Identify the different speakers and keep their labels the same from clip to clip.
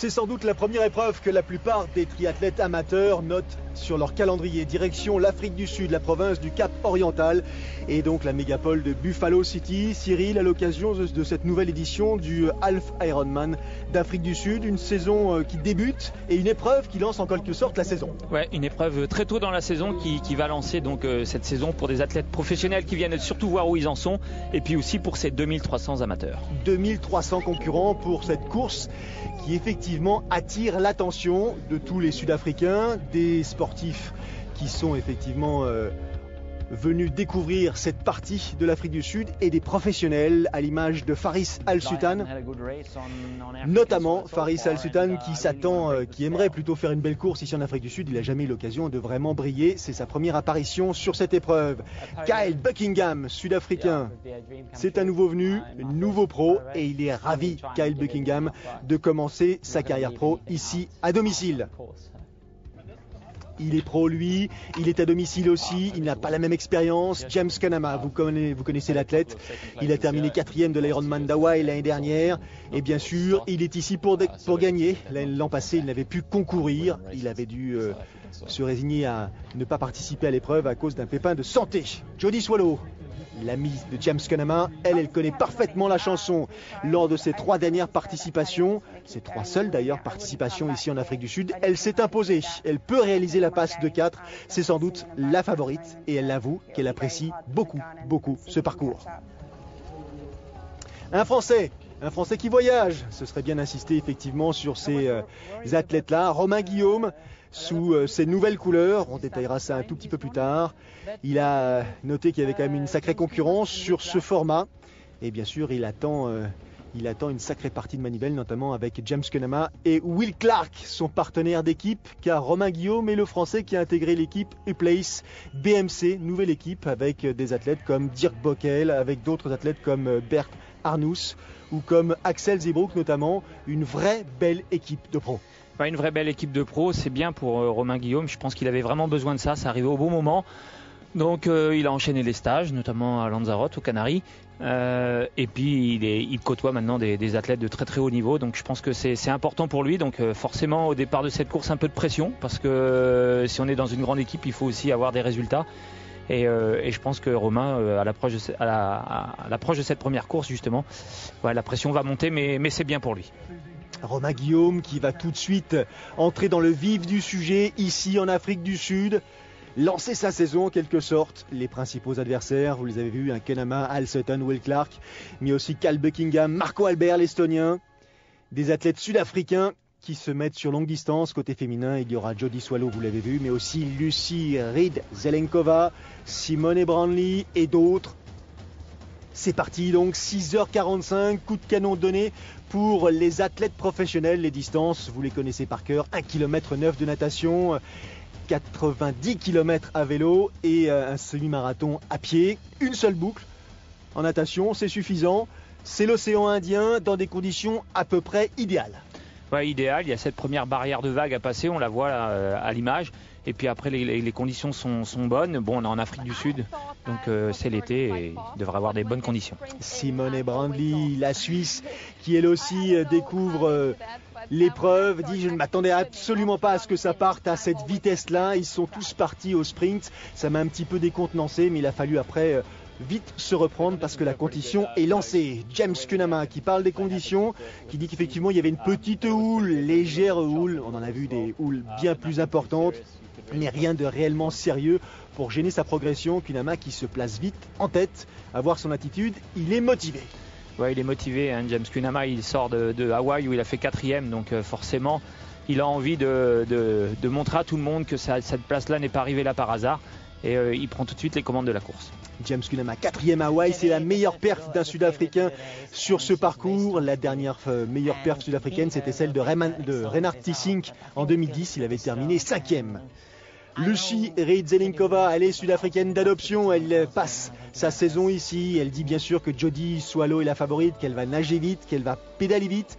Speaker 1: C'est sans doute la première épreuve que la plupart des triathlètes amateurs notent sur leur calendrier. Direction l'Afrique du Sud, la province du Cap Oriental et donc la mégapole de Buffalo City. Cyril, à l'occasion de cette nouvelle édition du Half Ironman d'Afrique du Sud, une saison qui débute et une épreuve qui lance en quelque sorte la saison.
Speaker 2: Ouais, une épreuve très tôt dans la saison qui va lancer donc cette saison pour des athlètes professionnels qui viennent surtout voir où ils en sont et puis aussi pour ces 2300 amateurs.
Speaker 1: 2300 concurrents pour cette course qui effectivement attire l'attention de tous les Sud-Africains, des sportifs qui sont effectivement venus découvrir cette partie de l'Afrique du Sud et des professionnels à l'image de Faris Al-Sultan, notamment Faris Al-Sultan qui s'attend, qui aimerait plutôt faire une belle course ici en Afrique du Sud. Il n'a jamais eu l'occasion de vraiment briller, c'est sa première apparition sur cette épreuve. Kyle Buckingham, Sud-Africain, c'est un nouveau venu, nouveau pro et il est ravi, Kyle Buckingham, de commencer sa carrière pro ici à domicile. Il est pro lui, il est à domicile aussi, il n'a pas la même expérience. James Kanama, vous connaissez l'athlète, il a terminé 4e de l'Ironman d'Hawaï l'année dernière. Et bien sûr, il est ici pour gagner. L'an passé, il n'avait pu concourir, il avait dû se résigner à ne pas participer à l'épreuve à cause d'un pépin de santé. Jody Swallow, l'amie de James Kanama, elle connaît parfaitement la chanson. Lors de ses 3 dernières participations, ses 3 seules d'ailleurs participations ici en Afrique du Sud, elle s'est imposée. Elle peut réaliser la passe de 4, c'est sans doute la favorite et elle avoue qu'elle apprécie beaucoup ce parcours. Un Français qui voyage, ce serait bien d'insister effectivement sur ces athlètes-là. Romain Guillaume, sous ses nouvelles couleurs, on détaillera ça un tout petit peu plus tard. Il a noté qu'il y avait quand même une sacrée concurrence sur ce format. Et bien sûr, il attend une sacrée partie de manivelle, notamment avec James Kanama et Will Clark, son partenaire d'équipe, car Romain Guillaume est le Français qui a intégré l'équipe Uplace BMC, nouvelle équipe avec des athlètes comme Dirk Bockel, avec d'autres athlètes comme Bert Arnous ou comme Axel Zebrook notamment, une vraie belle équipe de pros.
Speaker 2: Une vraie belle équipe de pros, c'est bien pour Romain Guillaume, je pense qu'il avait vraiment besoin de ça, ça arrivait au bon moment. Donc il a enchaîné les stages, notamment à Lanzarote, aux Canaries, et puis il côtoie maintenant des athlètes de très haut niveau, donc je pense que c'est important pour lui. Donc forcément au départ de cette course un peu de pression, parce que si on est dans une grande équipe, il faut aussi avoir des résultats. Et je pense que Romain, à l'approche de cette première course justement, la pression va monter, mais c'est bien pour lui.
Speaker 1: Romain Guillaume qui va tout de suite entrer dans le vif du sujet ici en Afrique du Sud, lancer sa saison en quelque sorte. Les principaux adversaires, vous les avez vus, Kanama, Al Sutton, Will Clark, mais aussi Kyle Buckingham, Marco Albert, l'Estonien. Des athlètes sud-africains qui se mettent sur longue distance. Côté féminin, il y aura Jody Swallow, vous l'avez vu, mais aussi Lucy Reed-Zelenkova, Simone Branley et d'autres. C'est parti donc, 6h45, coup de canon donné pour les athlètes professionnels. Les distances, vous les connaissez par cœur, 1,9 km de natation, 90 km à vélo et un semi-marathon à pied. Une seule boucle en natation, c'est suffisant. C'est l'océan Indien dans des conditions à peu près idéales.
Speaker 2: Ouais, idéal, il y a cette première barrière de vague à passer, on la voit là, à l'image. Et puis après, les conditions sont bonnes. Bon, on est en Afrique du Sud, donc c'est l'été et il devrait avoir des bonnes conditions.
Speaker 1: Simone Branley, la Suisse, qui elle aussi découvre l'épreuve, dit « Je ne m'attendais absolument pas à ce que ça parte à cette vitesse-là. » Ils sont tous partis au sprint. Ça m'a un petit peu décontenancé, mais il a fallu après vite se reprendre parce que la compétition est lancée. James Kanama qui parle des conditions, qui dit qu'effectivement il y avait une petite houle, légère houle. On en a vu des houles bien plus importantes, mais rien de réellement sérieux pour gêner sa progression. Kanama qui se place vite en tête, à voir son attitude, il est motivé.
Speaker 2: Ouais, il est motivé, hein. James Kanama, il sort de Hawaï où il a fait 4e, donc forcément il a envie de montrer à tout le monde que cette place-là n'est pas arrivée là par hasard. Et il prend tout de suite les commandes de la course.
Speaker 1: James Kanama, 4e à Hawaï, c'est la meilleure perf d'un Sud-Africain sur ce parcours. La dernière meilleure perf sud-africaine, c'était celle de Reinhard Tissink en 2010. Il avait terminé 5e. Lucy Reed-Zelenkova, elle est sud-africaine d'adoption. Elle passe sa saison ici. Elle dit bien sûr que Jody Swallow est la favorite, qu'elle va nager vite, qu'elle va pédaler vite.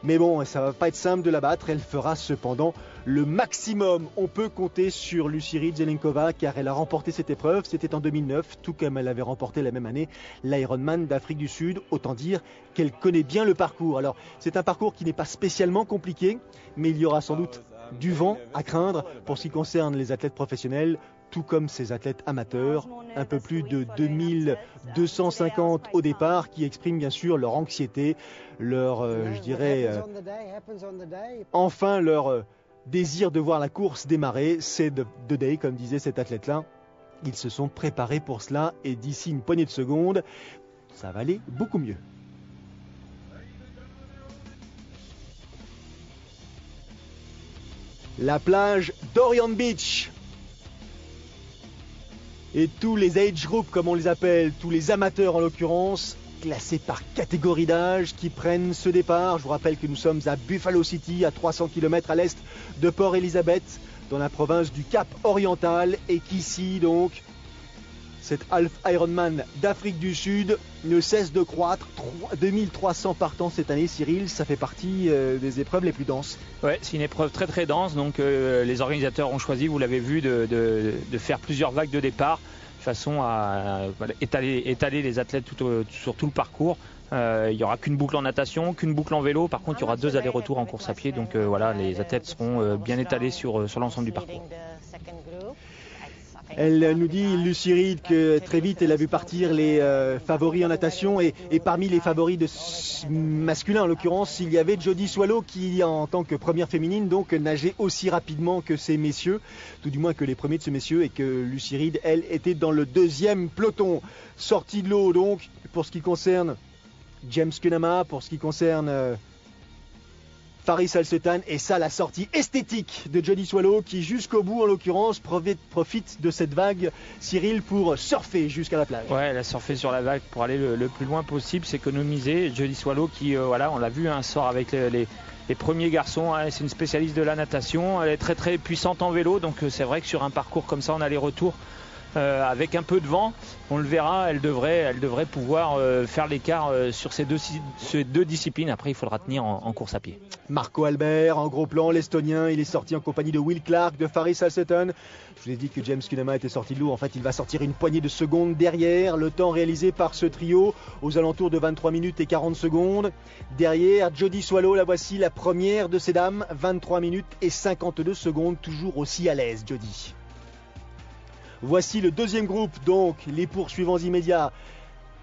Speaker 1: Mais bon, ça va pas être simple de la battre. Elle fera cependant le maximum. On peut compter sur Lucie Zelenkova car elle a remporté cette épreuve. C'était en 2009, tout comme elle avait remporté la même année l'Ironman d'Afrique du Sud. Autant dire qu'elle connaît bien le parcours. Alors, c'est un parcours qui n'est pas spécialement compliqué, mais il y aura sans doute du vent à craindre pour ce qui concerne les athlètes professionnels, tout comme ces athlètes amateurs, un peu plus de 2250 au départ, qui expriment bien sûr leur anxiété, leur, enfin leur désir de voir la course démarrer. C'est the day, comme disait cet athlète-là. Ils se sont préparés pour cela et d'ici une poignée de secondes, ça va aller beaucoup mieux. La plage d'Orient Beach. Et tous les age groups, comme on les appelle, tous les amateurs en l'occurrence, classés par catégorie d'âge, qui prennent ce départ. Je vous rappelle que nous sommes à Buffalo City, à 300 km à l'est de Port Elizabeth, dans la province du Cap Oriental, et qu'ici donc, cet Half Ironman d'Afrique du Sud ne cesse de croître. 2300 partants cette année, Cyril, ça fait partie des épreuves les plus denses.
Speaker 2: Ouais, c'est une épreuve très très dense, donc les organisateurs ont choisi, vous l'avez vu, de faire plusieurs vagues de départ, de façon à étaler les athlètes sur tout le parcours. Il n'y aura qu'une boucle en natation, qu'une boucle en vélo, par contre il y aura 2 allers-retours en course à pied, donc voilà, les athlètes seront bien étalés sur l'ensemble du parcours.
Speaker 1: Elle nous dit, Lucie Reed, que très vite elle a vu partir les favoris en natation et parmi les favoris masculins en l'occurrence, il y avait Jody Swallow qui en tant que première féminine donc nageait aussi rapidement que ces messieurs, tout du moins que les premiers de ces messieurs, et que Lucie Reed, elle, était dans le deuxième peloton. Sortie de l'eau donc pour ce qui concerne James Kunama, pour ce qui concerne Faris Al-Setan, et ça, la sortie esthétique de Jody Swallow qui jusqu'au bout en l'occurrence profite de cette vague, Cyril, pour surfer jusqu'à la plage.
Speaker 2: Ouais, elle a surfé sur la vague pour aller le plus loin possible, s'économiser. Jody Swallow qui, voilà, on l'a vu, sort avec les premiers garçons, c'est une spécialiste de la natation, elle est très très puissante en vélo, donc c'est vrai que sur un parcours comme ça, on a les retours. Avec un peu de vent, on le verra, elle devrait pouvoir faire l'écart sur ces deux disciplines. Après, il faudra tenir en course à pied.
Speaker 1: Marco Albert, en gros plan, l'Estonien, il est sorti en compagnie de Will Clark, de Faris Al-Setan. Je vous ai dit que James Kunama était sorti de l'eau. En fait, il va sortir une poignée de secondes derrière. Le temps réalisé par ce trio aux alentours de 23 minutes et 40 secondes. Derrière, Jody Swallow, la voici, la première de ces dames, 23 minutes et 52 secondes, toujours aussi à l'aise, Jody. Voici le deuxième groupe, donc les poursuivants immédiats.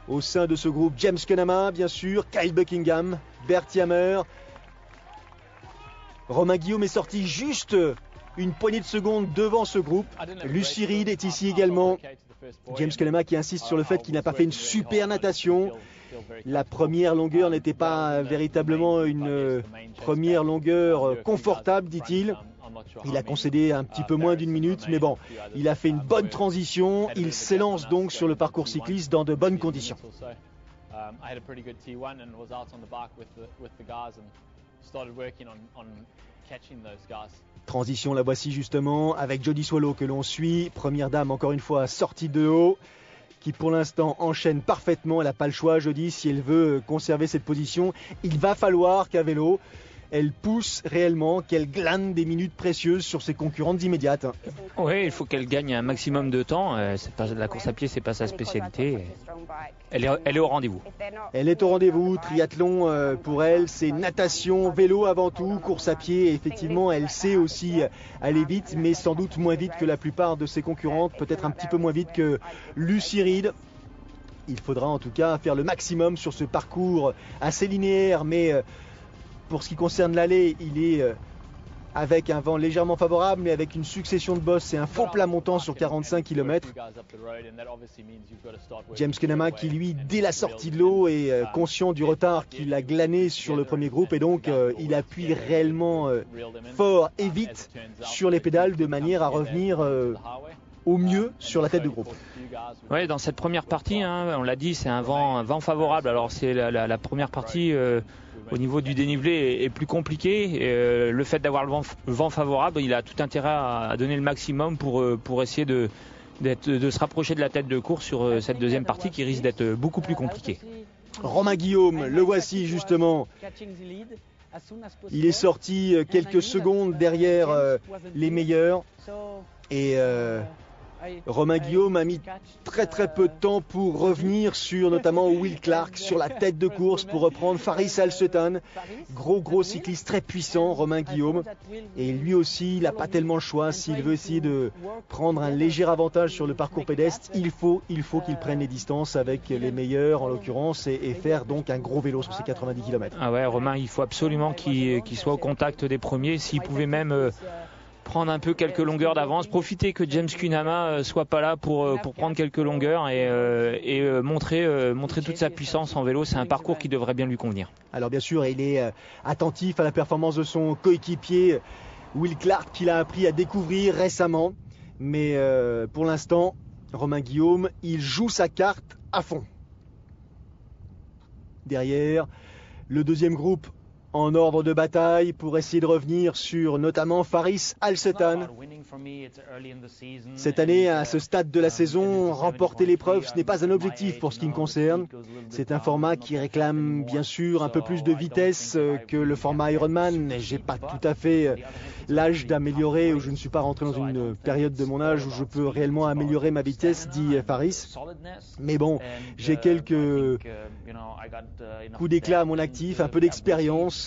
Speaker 1: Au sein de ce groupe, James Kunama, bien sûr, Kyle Buckingham, Bert Yammer. Romain Guillaume est sorti juste une poignée de secondes devant ce groupe. Lucie Reed est ici également. James Kunama qui insiste sur le fait qu'il n'a pas fait une super natation. La première longueur n'était pas véritablement une première longueur confortable, dit-il. Il a concédé un petit peu moins d'une minute, mais bon, il a fait une bonne transition. Il s'élance donc sur le parcours cycliste dans de bonnes conditions. Transition, la voici justement, avec Jody Swallow que l'on suit. Première dame, encore une fois, sortie de haut, qui pour l'instant enchaîne parfaitement. Elle n'a pas le choix, Jody, si elle veut conserver cette position. Il va falloir qu'à vélo, elle pousse réellement, qu'elle glane des minutes précieuses sur ses concurrentes immédiates.
Speaker 2: Oui, il faut qu'elle gagne un maximum de temps. La course à pied, c'est pas sa spécialité. Elle est au rendez-vous.
Speaker 1: Elle est au rendez-vous. Triathlon pour elle, c'est natation, vélo avant tout, course à pied. Effectivement, elle sait aussi aller vite, mais sans doute moins vite que la plupart de ses concurrentes, peut-être un petit peu moins vite que Lucie Reed. Il faudra en tout cas faire le maximum sur ce parcours assez linéaire, mais pour ce qui concerne l'allée, il est avec un vent légèrement favorable, mais avec une succession de bosses et un faux plat montant sur 45 km. James Kunama qui lui, dès la sortie de l'eau, est conscient du retard qu'il a glané sur le premier groupe, et donc il appuie réellement fort et vite sur les pédales de manière à revenir au mieux sur la tête de groupe.
Speaker 2: Oui, dans cette première partie, on l'a dit, c'est un vent favorable. Alors c'est la première partie au niveau du dénivelé est plus compliqué. Le fait d'avoir le vent favorable, il a tout intérêt à donner le maximum pour essayer de se rapprocher de la tête de course sur cette deuxième partie qui risque d'être beaucoup plus compliquée.
Speaker 1: Romain Guillaume, le voici justement. Il est sorti quelques secondes derrière les meilleurs et Romain Guillaume a mis très peu de temps pour revenir sur notamment Will Clark sur la tête de course pour reprendre Faris Al-Settan. Gros cycliste très puissant, Romain Guillaume. Et lui aussi, il n'a pas tellement le choix. S'il veut essayer de prendre un léger avantage sur le parcours pédestre, il faut qu'il prenne les distances avec les meilleurs en l'occurrence et faire donc un gros vélo sur ces 90 km.
Speaker 2: Ah ouais, Romain, il faut absolument qu'il soit au contact des premiers. S'il pouvait même prendre un peu quelques longueurs d'avance, profiter que James Kunama soit pas là pour prendre quelques longueurs et montrer toute sa puissance en vélo. C'est un parcours qui devrait bien lui convenir.
Speaker 1: Alors bien sûr, il est attentif à la performance de son coéquipier Will Clark qu'il a appris à découvrir récemment. Mais pour l'instant, Romain Guillaume, il joue sa carte à fond. Derrière, le deuxième groupe en ordre de bataille pour essayer de revenir sur notamment Faris Al-Settan. Cette année, à ce stade de la saison, remporter l'épreuve, ce n'est pas un objectif pour ce qui me concerne. C'est un format qui réclame bien sûr un peu plus de vitesse que le format Ironman. J'ai pas tout à fait l'âge d'améliorer, ou je ne suis pas rentré dans une période de mon âge où je peux réellement améliorer ma vitesse, dit Faris. Mais bon, j'ai quelques coups d'éclat à mon actif, un peu d'expérience.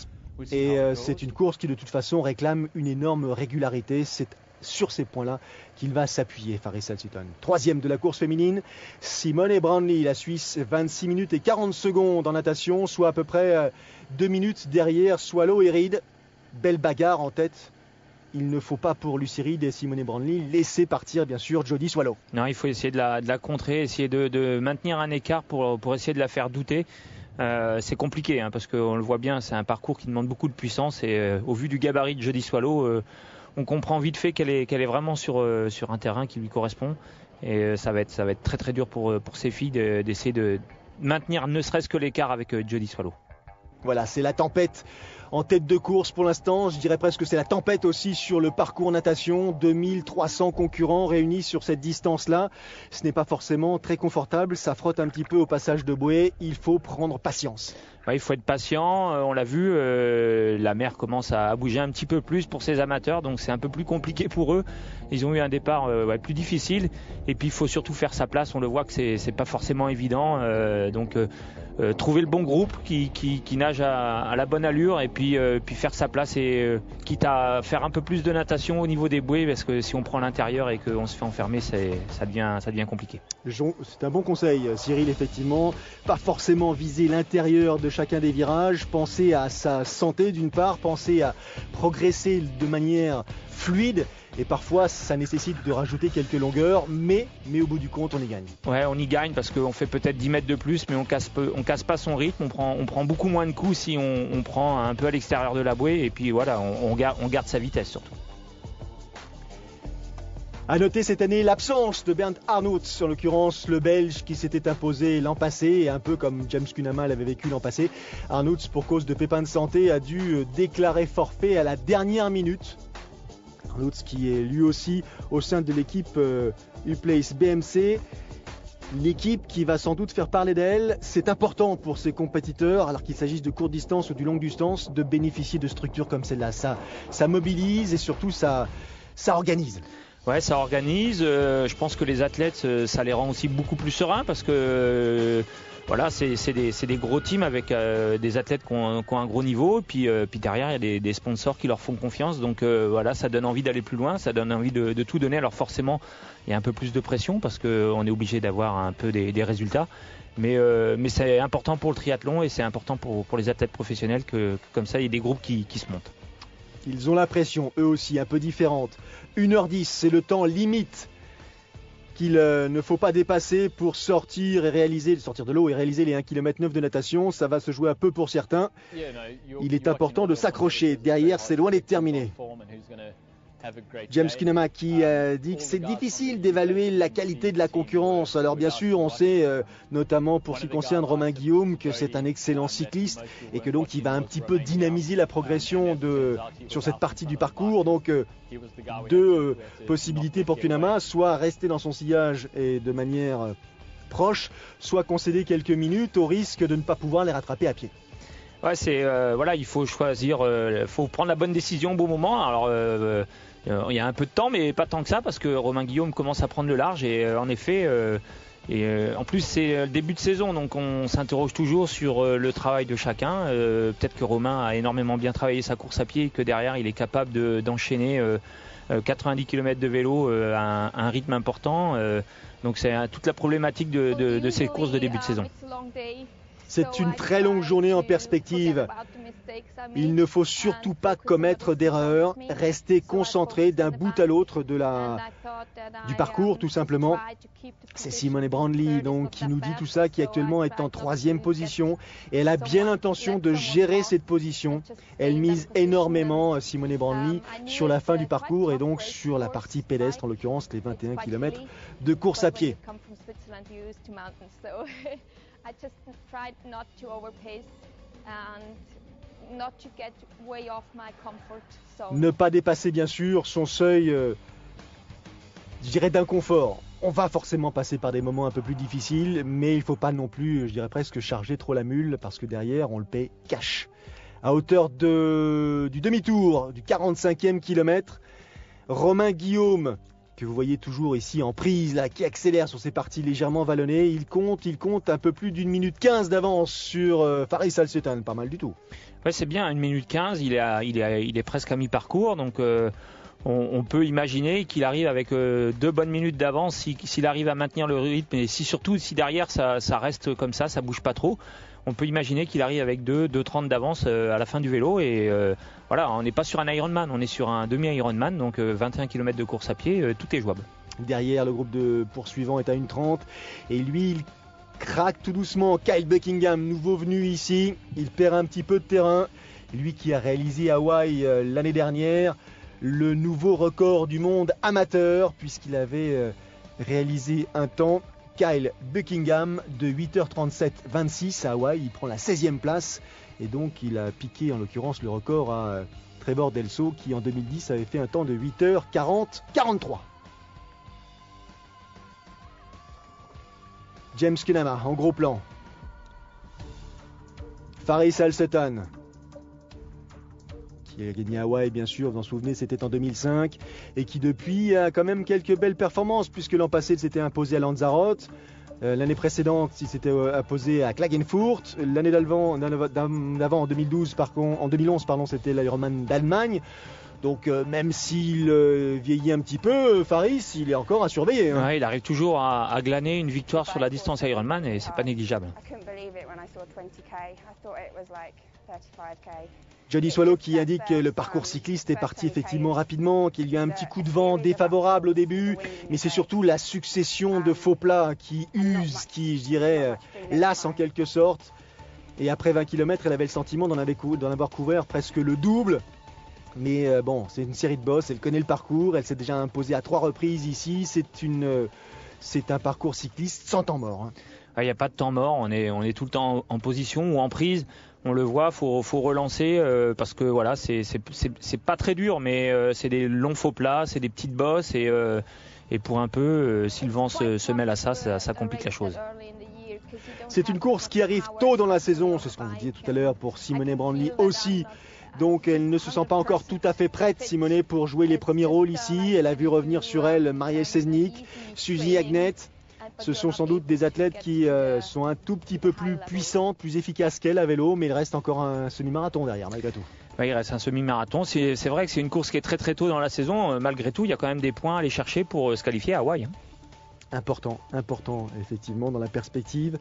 Speaker 1: Et c'est une course qui de toute façon réclame une énorme régularité. C'est sur ces points-là qu'il va s'appuyer, Faris Al-Settan. Troisième de la course féminine, Simone Brandli, la Suisse, 26 minutes et 40 secondes en natation, soit à peu près 2 minutes derrière Swallow et Reed. Belle bagarre en tête. Il ne faut pas pour Lucy Reed et Simone Brandli laisser partir bien sûr Jody Swallow.
Speaker 2: Non, il faut essayer de la contrer, essayer de maintenir un écart pour essayer de la faire douter. C'est compliqué parce qu'on le voit bien, c'est un parcours qui demande beaucoup de puissance et au vu du gabarit de Jody Swallow, on comprend vite fait qu'elle est vraiment sur un terrain qui lui correspond et ça va être très dur pour ces filles d'essayer de maintenir ne serait-ce que l'écart avec Jody Swallow.
Speaker 1: Voilà, c'est la tempête en tête de course pour l'instant. Je dirais presque que c'est la tempête aussi sur le parcours natation. 2300 concurrents réunis sur cette distance-là. Ce n'est pas forcément très confortable. Ça frotte un petit peu au passage de bouée. Il faut prendre patience.
Speaker 2: Ouais, il faut être patient. On l'a vu, la mer commence à bouger un petit peu plus pour ces amateurs. Donc c'est un peu plus compliqué pour eux. Ils ont eu un départ plus difficile. Et puis il faut surtout faire sa place. On le voit que c'est pas forcément évident. Donc trouver le bon groupe qui nage à la bonne allure et puis faire sa place et quitte à faire un peu plus de natation au niveau des bouées parce que si on prend l'intérieur et qu'on se fait enfermer, ça devient compliqué.
Speaker 1: C'est un bon conseil, Cyril, effectivement. Pas forcément viser l'intérieur de chacun des virages, penser à sa santé d'une part, penser à progresser de manière fluide. Et parfois, ça nécessite de rajouter quelques longueurs, mais au bout du compte, on y gagne.
Speaker 2: Ouais, on y gagne parce qu'on fait peut-être 10 mètres de plus, mais on casse pas son rythme. On prend beaucoup moins de coups si on prend un peu à l'extérieur de la bouée. Et puis voilà, on garde sa vitesse surtout.
Speaker 1: À noter cette année l'absence de Bernd Arnout, en l'occurrence le Belge qui s'était imposé l'an passé, et un peu comme James Kunama l'avait vécu l'an passé. Arnout, pour cause de pépins de santé, a dû déclarer forfait à la dernière minute. Arnout qui est lui aussi au sein de l'équipe U-Place BMC. L'équipe qui va sans doute faire parler d'elle. C'est important pour ses compétiteurs, alors qu'il s'agisse de courte distance ou du longue distance, de bénéficier de structures comme celle-là. Ça mobilise et surtout ça organise.
Speaker 2: Ouais, ça organise. Je pense que les athlètes, ça les rend aussi beaucoup plus sereins parce que voilà, c'est des gros teams avec des athlètes qui ont un gros niveau. Puis derrière, il y a des sponsors qui leur font confiance. Donc voilà, ça donne envie d'aller plus loin, ça donne envie de tout donner. Alors forcément, il y a un peu plus de pression parce qu'on est obligé d'avoir un peu des résultats. Mais c'est important pour le triathlon et c'est important pour les athlètes professionnels que comme ça, il y ait des groupes qui se montent.
Speaker 1: Ils ont la pression, eux aussi, un peu différente. 1h10, c'est le temps limite qu'il ne faut pas dépasser pour sortir de l'eau et réaliser les 1,9 km de natation. Ça va se jouer un peu pour certains. Il est important de s'accrocher. Derrière, c'est loin d'être terminé. James Kunama qui dit que c'est difficile d'évaluer la qualité de la concurrence. Alors bien sûr, on sait, notamment pour ce qui concerne Romain Guillaume, que c'est un excellent cycliste et que donc il va un petit peu dynamiser la progression sur cette partie du parcours. Donc deux possibilités pour Kunama, soit rester dans son sillage et de manière proche, soit concéder quelques minutes au risque de ne pas pouvoir les rattraper à pied.
Speaker 2: Ouais, il faut choisir, faut prendre la bonne décision au bon moment. Alors, il y a un peu de temps, mais pas tant que ça, parce que Romain Guillaume commence à prendre le large et en effet, en plus c'est le début de saison, donc on s'interroge toujours sur le travail de chacun. Peut-être que Romain a énormément bien travaillé sa course à pied et que derrière il est capable d'enchaîner 90 km de vélo à un rythme important. Donc c'est toute la problématique de ces courses de début de saison.
Speaker 1: C'est une très longue journée en perspective. Il ne faut surtout pas commettre d'erreurs, rester concentré d'un bout à l'autre du parcours tout simplement. C'est Simone Brandli donc, qui nous dit tout ça, qui actuellement est en 3e position. Et elle a bien l'intention de gérer cette position. Elle mise énormément, Simone Brandli, sur la fin du parcours et donc sur la partie pédestre, en l'occurrence les 21 km de course à pied.
Speaker 3: I just tried not to overpace and not to get way off my comfort zone.
Speaker 1: Ne pas dépasser bien sûr son seuil, je dirais, d'inconfort. On va forcément passer par des moments un peu plus difficiles, mais il ne faut pas non plus, je dirais presque, charger trop la mule parce que derrière on le paie cash. À hauteur du demi-tour, du 45e kilomètre, Romain Guillaume, que vous voyez toujours ici en prise, là, qui accélère sur ces parties légèrement vallonnées. Il compte un peu plus d'1 minute 15 d'avance sur Faris Al-Settan, pas mal du tout.
Speaker 2: Ouais, c'est bien, 1 minute 15, il est presque à mi-parcours, donc on peut imaginer qu'il arrive avec 2 bonnes minutes d'avance s'il arrive à maintenir le rythme et surtout si derrière ça reste comme ça bouge pas trop. On peut imaginer qu'il arrive avec 2,30 d'avance à la fin du vélo et voilà, on n'est pas sur un Ironman, on est sur un demi-Ironman, donc 21 km de course à pied, tout est jouable.
Speaker 1: Derrière, le groupe de poursuivants est à 1,30 et lui, il craque tout doucement. Kyle Buckingham, nouveau venu ici, il perd un petit peu de terrain. Lui qui a réalisé à Hawaï l'année dernière le nouveau record du monde amateur puisqu'il avait réalisé un temps. Kyle Buckingham de 8h37-26 à Hawaï, il prend la 16e place et donc il a piqué en l'occurrence le record à Trevor Delso qui en 2010 avait fait un temps de 8h40-43. James Kenama en gros plan. Faris Al-Settan qui a gagné à Hawaï, bien sûr, vous en souvenez, c'était en 2005, et qui depuis a quand même quelques belles performances, puisque l'an passé, il s'était imposé à Lanzarote, l'année précédente, il s'était imposé à Klagenfurt, l'année d'avant, en 2011, c'était l'Ironman d'Allemagne. Donc même s'il vieillit un petit peu, Faris, il est encore à surveiller. Hein.
Speaker 2: Ouais, il arrive toujours à glaner une victoire sur la distance Ironman et c'est pas négligeable.
Speaker 1: Johnny Swallow qui indique que le parcours cycliste est parti effectivement rapidement, qu'il y a un petit coup de vent défavorable au début, mais c'est surtout la succession de faux plats qui use, qui, je dirais, lasse en quelque sorte. Et après 20 km, elle avait le sentiment d'en avoir couvert presque le double. Mais bon, c'est une série de bosses, elle connaît le parcours, elle s'est déjà imposée à 3 reprises ici. C'est un parcours cycliste sans temps mort. Hein.
Speaker 2: Il n'y a pas de temps mort, on est tout le temps en position ou en prise. On le voit, faut relancer parce que voilà, c'est pas très dur, mais c'est des longs faux plats, c'est des petites bosses et pour un peu, si le vent se mêle à ça complique la chose.
Speaker 1: C'est une course qui arrive tôt dans la saison, c'est ce qu'on vous disait tout à l'heure pour Simone Brandli aussi. Donc elle ne se sent pas encore tout à fait prête, Simone, pour jouer les premiers rôles ici. Elle a vu revenir sur elle Marielle Seznik, Suzy Agnette. Ce sont sans doute des athlètes qui sont un tout petit peu plus puissantes, plus efficaces qu'elle à vélo, mais il reste encore un semi-marathon derrière, malgré tout.
Speaker 2: Oui, il reste un semi-marathon. C'est vrai que c'est une course qui est très très tôt dans la saison. Malgré tout, il y a quand même des points à aller chercher pour se qualifier à Hawaï.
Speaker 1: Important, effectivement, dans la perspective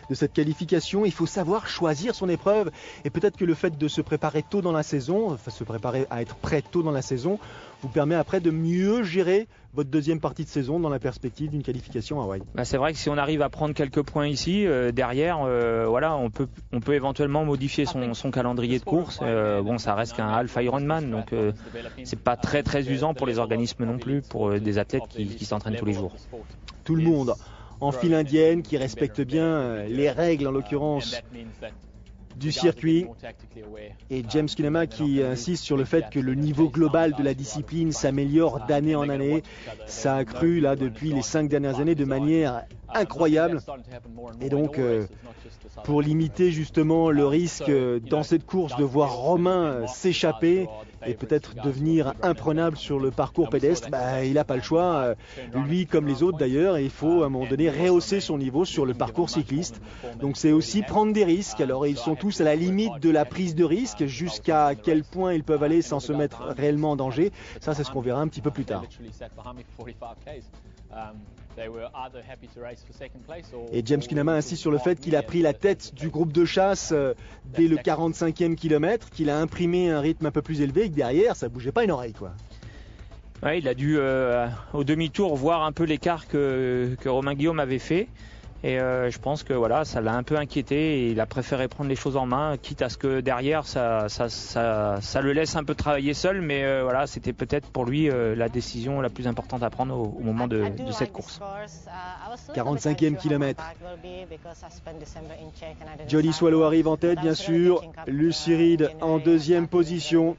Speaker 1: de cette qualification. Il faut savoir choisir son épreuve. Et peut-être que le fait de se préparer tôt dans la saison, se préparer à être prêt tôt dans la saison, vous permet après de mieux gérer votre deuxième partie de saison dans la perspective d'une qualification à Hawaï.
Speaker 2: C'est vrai que si on arrive à prendre quelques points ici, derrière, voilà, on peut éventuellement modifier son calendrier de course. Bon, ça reste qu'un Half Ironman, donc c'est pas très très usant pour les organismes non plus, pour des athlètes qui s'entraînent tous les jours.
Speaker 1: Tout le monde en file indienne qui respecte bien les règles, en l'occurrence du circuit. Et James Cunnama qui insiste sur le fait que le niveau global de la discipline s'améliore d'année en année. Ça a cru là depuis les 5 dernières années de manière incroyable. Et donc pour limiter justement le risque dans cette course de voir Romain s'échapper et peut-être devenir imprenable sur le parcours pédestre, il n'a pas le choix, lui comme les autres d'ailleurs, et il faut à un moment donné rehausser son niveau sur le parcours cycliste. Donc c'est aussi prendre des risques. Alors ils sont tous à la limite de la prise de risque, jusqu'à quel point ils peuvent aller sans se mettre réellement en danger. Ça c'est ce qu'on verra un petit peu plus tard. Et James Cunnama insiste sur le fait qu'il a pris la tête du groupe de chasse dès le 45e kilomètre, qu'il a imprimé un rythme un peu plus élevé et que derrière ça bougeait pas une oreille, quoi.
Speaker 2: Ouais, il a dû au demi-tour voir un peu l'écart que Romain Guillaume avait fait. Et je pense que voilà, ça l'a un peu inquiété et il a préféré prendre les choses en main, quitte à ce que derrière ça le laisse un peu travailler seul. Mais voilà, c'était peut-être pour lui la décision la plus importante à prendre au moment de cette course.
Speaker 1: 45e kilomètre. Jody Swallow arrive en tête, bien sûr. Lucy Reed en deuxième position.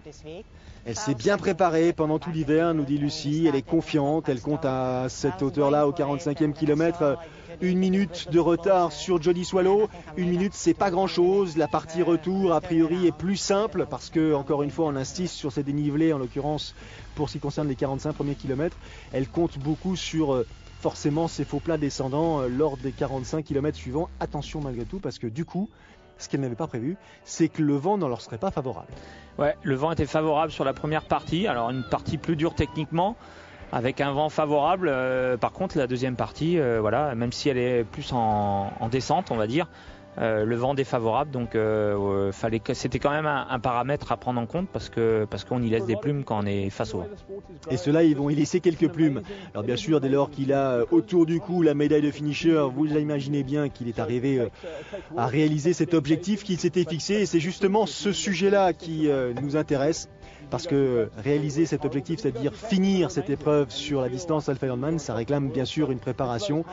Speaker 1: Elle s'est bien préparée pendant tout l'hiver, nous dit Lucy. Elle est confiante. Elle compte à cette hauteur-là, au 45e kilomètre, 1 minute de retard sur Jody Swallow. 1 minute, c'est pas grand-chose. La partie retour, a priori, est plus simple parce que, encore une fois, on insiste sur ces dénivelés, en l'occurrence, pour ce qui concerne les 45 premiers kilomètres. Elle compte beaucoup sur forcément ces faux plats descendants lors des 45 kilomètres suivants. Attention malgré tout, parce que du coup, ce qu'elle n'avait pas prévu, c'est que le vent ne leur serait pas favorable.
Speaker 2: Ouais, le vent était favorable sur la première partie, alors une partie plus dure techniquement, avec un vent favorable. Par contre, la deuxième partie, voilà, même si elle est plus en descente, on va dire, le vent défavorable, donc c'était quand même un paramètre à prendre en compte parce qu'on y laisse des plumes quand on est face au vent.
Speaker 1: Et ceux-là, ils vont y laisser quelques plumes. Alors bien sûr, dès lors qu'il a autour du cou la médaille de finisher, vous imaginez bien qu'il est arrivé à réaliser cet objectif qu'il s'était fixé. Et c'est justement ce sujet-là qui nous intéresse. Parce que réaliser cet objectif, c'est-à-dire finir cette épreuve sur la distance Alpha Ironman, ça réclame bien sûr une préparation.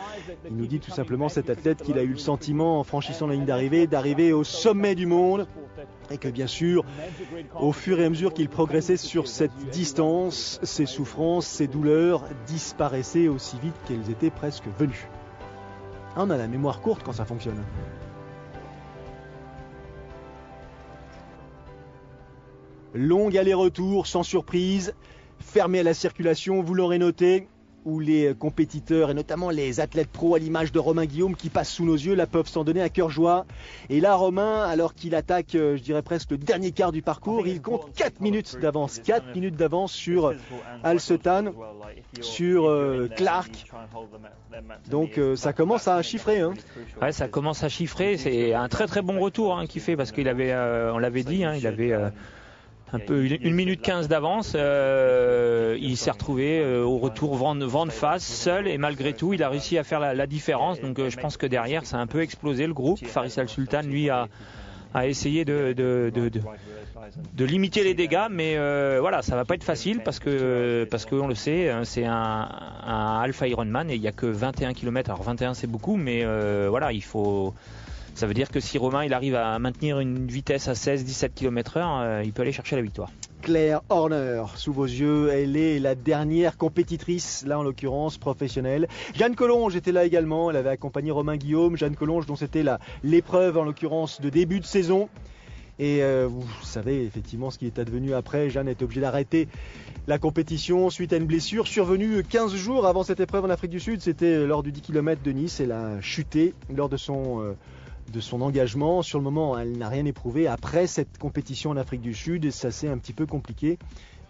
Speaker 1: Il nous dit tout simplement, cet athlète, qu'il a eu le sentiment, en franchissant la ligne d'arrivée au sommet du monde. Et que bien sûr, au fur et à mesure qu'il progressait sur cette distance, ses souffrances, ses douleurs disparaissaient aussi vite qu'elles étaient presque venues. On a la mémoire courte quand ça fonctionne. Long aller-retour, sans surprise, fermé à la circulation, vous l'aurez noté, où les compétiteurs et notamment les athlètes pros à l'image de Romain Guillaume qui passent sous nos yeux, là peuvent s'en donner à cœur joie. Et là, Romain, alors qu'il attaque, je dirais presque le dernier quart du parcours, il compte 4 minutes d'avance. 4 minutes d'avance sur Al Sutton, sur Clark. Donc ça commence à chiffrer. Hein.
Speaker 2: Ouais, ça commence à chiffrer. C'est un très très bon retour qu'il fait parce qu'il avait, on l'avait dit, il avait... un peu 1 minute 15 d'avance, il s'est retrouvé au retour vent de face, seul, et malgré tout il a réussi à faire la différence. Donc je pense que derrière ça a un peu explosé le groupe. Faris Al Sultan lui a essayé de limiter les dégâts, mais voilà, ça va pas être facile parce que on le sait, c'est un Alpha Ironman et il y a que 21 km. Alors 21 c'est beaucoup, mais voilà, il faut... Ça veut dire que si Romain il arrive à maintenir une vitesse à 16-17 km/h, il peut aller chercher la victoire.
Speaker 1: Claire Horner, sous vos yeux, elle est la dernière compétitrice, là en l'occurrence professionnelle. Jeanne Collonges était là également, elle avait accompagné Romain Guillaume. Jeanne Collonges dont c'était l'épreuve en l'occurrence de début de saison. Et vous savez effectivement ce qui est advenu après. Jeanne est obligée d'arrêter la compétition suite à une blessure survenue 15 jours avant cette épreuve en Afrique du Sud. C'était lors du 10 km de Nice. Elle a chuté lors de son engagement. Sur le moment, elle n'a rien éprouvé. Après cette compétition en Afrique du Sud, ça s'est un petit peu compliqué.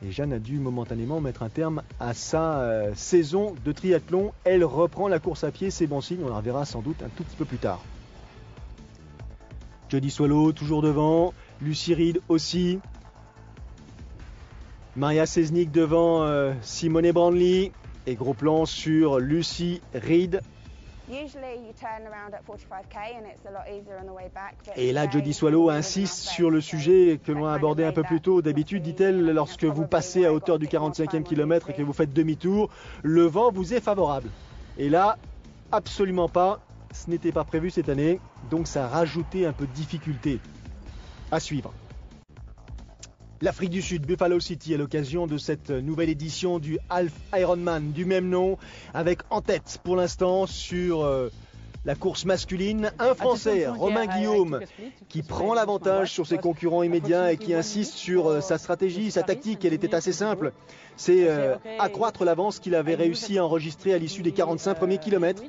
Speaker 1: Et Jeanne a dû momentanément mettre un terme à sa saison de triathlon. Elle reprend la course à pied, c'est bon signe. On la reverra sans doute un tout petit peu plus tard. Jody Swallow toujours devant. Lucy Reed aussi. Maria Seznik devant Simone Brandley. Et gros plan sur Lucy Reed. Et là, Jody Swallow insiste sur le sujet que l'on a abordé un peu plus tôt. D'habitude, dit-elle, lorsque vous passez à hauteur du 45e kilomètre et que vous faites demi-tour, le vent vous est favorable. Et là, absolument pas. Ce n'était pas prévu cette année, donc ça a rajouté un peu de difficulté. À suivre. L'Afrique du Sud, Buffalo City, à l'occasion de cette nouvelle édition du Half Ironman du même nom, avec en tête pour l'instant sur la course masculine, un Français, Romain Guillaume, qui prend l'avantage sur ses concurrents immédiats et qui insiste sur sa stratégie, sa tactique. Elle était assez simple. C'est accroître l'avance qu'il avait réussi à enregistrer à l'issue des 45 premiers kilomètres.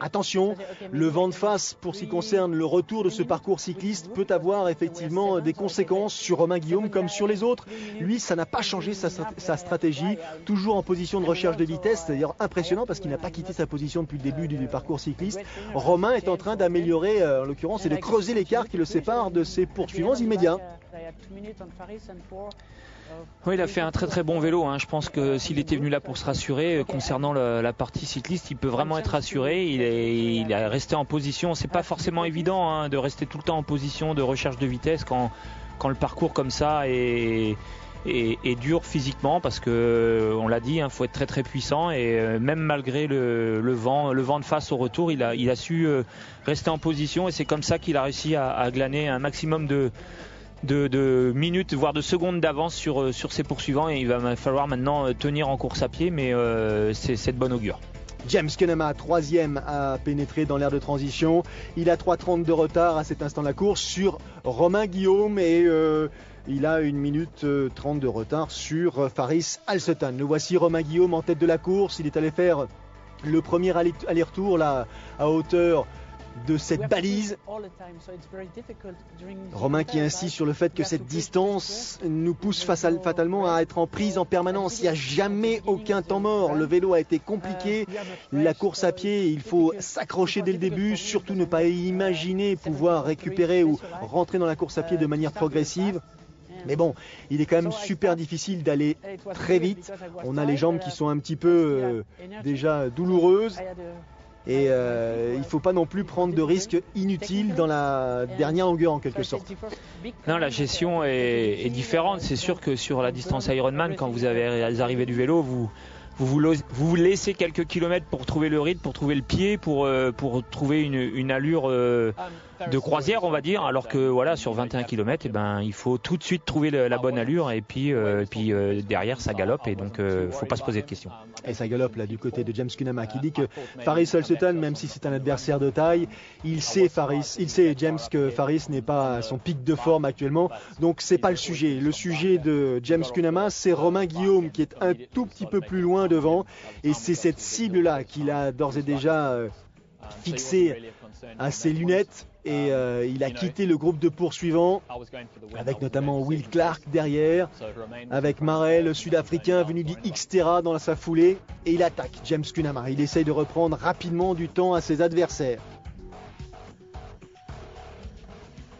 Speaker 1: Attention, le vent de face pour ce qui concerne le retour de ce parcours cycliste peut avoir effectivement des conséquences sur Romain Guillaume comme sur les autres. Lui, ça n'a pas changé sa stratégie, toujours en position de recherche de vitesse. C'est d'ailleurs impressionnant parce qu'il n'a pas quitté sa position depuis le début du parcours cycliste. Romain est en train d'améliorer, en l'occurrence, et de creuser l'écart qui le sépare de ses poursuivants immédiats.
Speaker 2: Oui, il a fait un très très bon vélo. Je pense que s'il était venu là pour se rassurer concernant la partie cycliste, il peut vraiment être rassuré. Il est resté en position. C'est pas forcément évident de rester tout le temps en position de recherche de vitesse quand le parcours comme ça est dur physiquement, parce que on l'a dit, faut être très très puissant, et même malgré le vent de face au retour, il a su rester en position, et c'est comme ça qu'il a réussi à glaner un maximum de minutes, voire de secondes d'avance sur ses poursuivants, et il va falloir maintenant tenir en course à pied, mais c'est de bon augure.
Speaker 1: James Kenama, troisième à pénétrer dans l'aire de transition. Il a 3,30 de retard à cet instant de la course sur Romain Guillaume, et il a 1 minute 30 de retard sur Faris Alsetan. Le voici, Romain Guillaume, en tête de la course. Il est allé faire le premier aller-retour là, à hauteur de cette balise. Romain qui insiste sur le fait que cette distance nous pousse fatalement à être en prise en permanence. Il n'y a jamais aucun temps mort. Le vélo a été compliqué. La course à pied, il faut s'accrocher dès le début, surtout ne pas imaginer pouvoir récupérer ou rentrer dans la course à pied de manière progressive. Mais bon, il est quand même super difficile d'aller très vite. On a les jambes qui sont un petit peu déjà douloureuses. Et il ne faut pas non plus prendre de risques inutiles dans la dernière longueur en quelque sorte.
Speaker 2: Non, la gestion est différente. C'est sûr que sur la distance Ironman, quand vous avez les arrivées du vélo, vous laissez quelques kilomètres pour trouver le rythme, pour trouver le pied, pour trouver une allure de croisière, on va dire, alors que voilà, sur 21 km, il faut tout de suite trouver la bonne allure, et puis derrière ça galope, et donc faut pas se poser de questions.
Speaker 1: Et ça galope là du côté de James Kenama, qui dit que Faris Alsetan, même si c'est un adversaire de taille, il sait James que Faris n'est pas à son pic de forme actuellement, donc c'est pas le sujet. Le sujet de James Kenama, c'est Romain Guillaume qui est un tout petit peu plus loin devant, et c'est cette cible là qu'il a d'ores et déjà fixée à ses lunettes, et il a quitté le groupe de poursuivants avec notamment Will Clark derrière, avec Marais, le sud-africain venu du Xterra dans sa foulée, et il attaque James Kenama. Il essaye de reprendre rapidement du temps à ses adversaires.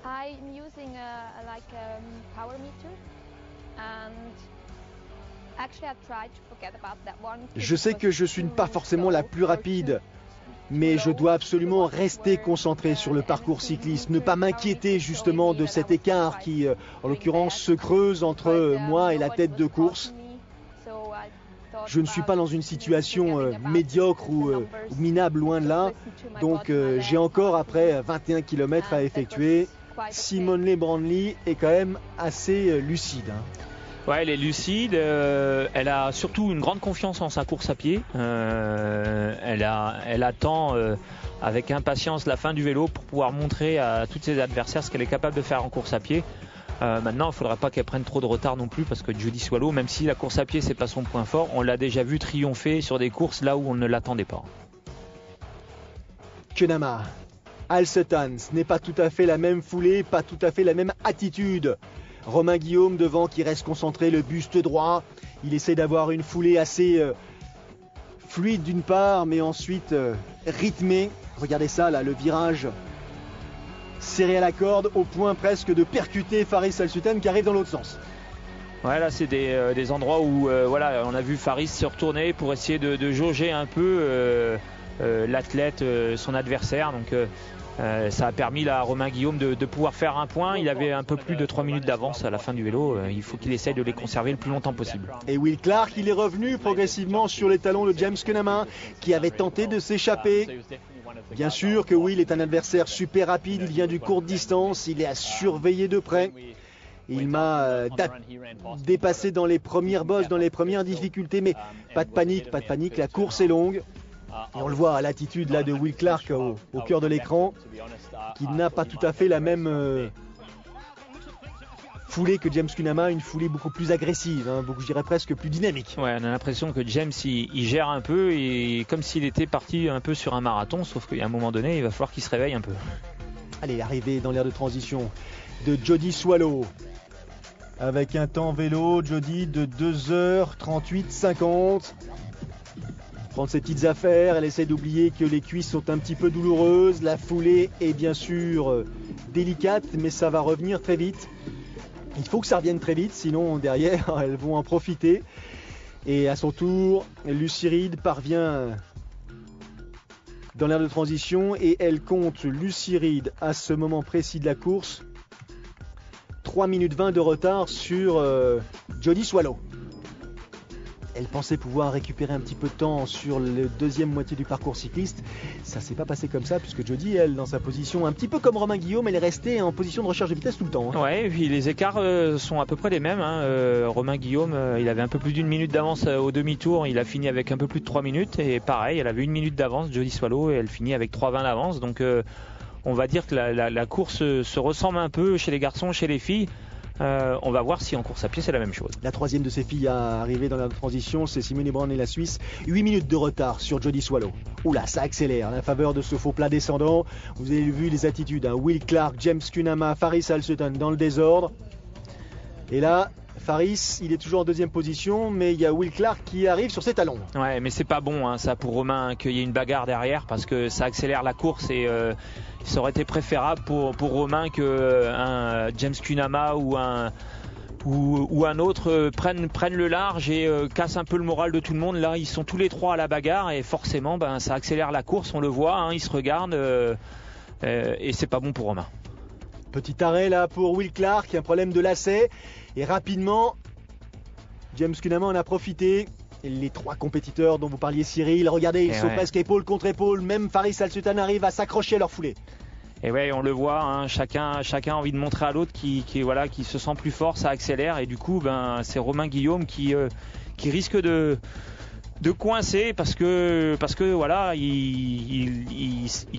Speaker 3: I'm using a power meter, and actually I tried to forget about that one.
Speaker 1: Je sais que je suis pas forcément la plus rapide, mais je dois absolument rester concentré sur le parcours cycliste, ne pas m'inquiéter justement de cet écart qui, en l'occurrence, se creuse entre moi et la tête de course. Je ne suis pas dans une situation médiocre ou minable, loin de là. Donc j'ai encore, après 21 km à effectuer, Simone Lebrandly est quand même assez lucide.
Speaker 2: Ouais, elle est lucide, elle a surtout une grande confiance en sa course à pied, elle attend avec impatience la fin du vélo pour pouvoir montrer à tous ses adversaires ce qu'elle est capable de faire en course à pied. Maintenant, il ne faudra pas qu'elle prenne trop de retard non plus, parce que Jody Swallow, même si la course à pied c'est pas son point fort, on l'a déjà vu triompher sur des courses là où on ne l'attendait pas.
Speaker 1: Kenama, Alsetan, ce n'est pas tout à fait la même foulée, pas tout à fait la même attitude. Romain Guillaume devant qui reste concentré, le buste droit. Il essaie d'avoir une foulée assez fluide d'une part, mais ensuite rythmée. Regardez ça là, le virage serré à la corde, au point presque de percuter Faris Alsetan qui arrive dans l'autre sens.
Speaker 2: Ouais, là c'est des endroits où on a vu Faris se retourner pour essayer de jauger un peu l'athlète, son adversaire. Donc ça a permis à Romain Guillaume de pouvoir faire un point. Il avait un peu plus de 3 minutes d'avance à la fin du vélo. Il faut qu'il essaye de les conserver le plus longtemps possible.
Speaker 1: Et Will Clark, il est revenu progressivement sur les talons de James Kenama, qui avait tenté de s'échapper. Bien sûr que Will est un adversaire super rapide, il vient du courte distance, il est à surveiller de près. Il m'a dépassé dans les premières bosses, dans les premières difficultés, mais pas de panique, la course est longue. Et on le voit à l'attitude là de Will Clark au cœur de l'écran, qui n'a pas tout à fait la même foulée que James Cunnama, une foulée beaucoup plus agressive, hein, je dirais presque plus dynamique.
Speaker 2: Ouais, on a l'impression que James il gère un peu, et comme s'il était parti un peu sur un marathon, sauf qu'à un moment donné il va falloir qu'il se réveille un peu.
Speaker 1: Allez, arrivé dans l'aire de transition de Jody Swallow, avec un temps vélo, Jody, de 2h38,50. Prendre ses petites affaires, elle essaie d'oublier que les cuisses sont un petit peu douloureuses. La foulée est bien sûr délicate, mais ça va revenir très vite. Il faut que ça revienne très vite, sinon derrière elles vont en profiter. Et à son tour, Lucy Reed parvient dans l'aire de transition et elle compte, Lucy Reed, à ce moment précis de la course, 3 minutes 20 de retard sur Jody Swallow. Elle pensait pouvoir récupérer un petit peu de temps sur la deuxième moitié du parcours cycliste. Ça s'est pas passé comme ça, puisque Jody, elle, dans sa position, un petit peu comme Romain Guillaume, elle est restée en position de recherche de vitesse tout le temps. Hein.
Speaker 2: Ouais, et puis les écarts sont à peu près les mêmes. Hein. Romain Guillaume, il avait un peu plus d'une minute d'avance au demi-tour. Il a fini avec un peu plus de 3 minutes. Et pareil, elle avait 1 minute d'avance, Jody Swallow, et elle finit avec 3,20 d'avance. Donc on va dire que la course se ressemble un peu chez les garçons, chez les filles. On va voir si en course à pied c'est la même chose.
Speaker 1: La troisième de ces filles à arriver dans la transition, c'est Simone Brown et la Suisse. 8 minutes de retard sur Jody Swallow. Oula, ça accélère à la faveur de ce faux plat descendant. Vous avez vu les attitudes, hein. Will Clark, James Cunnama, Faris Al-Sutton dans le désordre. Et là, Faris, il est toujours en deuxième position, mais il y a Will Clark qui arrive sur ses talons.
Speaker 2: Ouais, mais c'est pas bon hein, ça pour Romain, hein, qu'il y ait une bagarre derrière, parce que ça accélère la course, et ça aurait été préférable pour Romain que un James Cunnama ou un autre prennent le large et cassent un peu le moral de tout le monde. Là, ils sont tous les trois à la bagarre, et forcément, ça accélère la course, on le voit, hein, ils se regardent, et c'est pas bon pour Romain.
Speaker 1: Petit arrêt là pour Will Clark, un problème de lacet. Et rapidement, James Cunnama en a profité. Les trois compétiteurs dont vous parliez, Cyril, regardez, ils sont presque épaule contre épaule. Même Faris Al-Sutton arrive à s'accrocher à leur foulée.
Speaker 2: Et ouais, on le voit, hein, chacun a envie de montrer à l'autre qui se sent plus fort, ça accélère. Et du coup, c'est Romain Guillaume qui risque de coincer, parce que voilà, il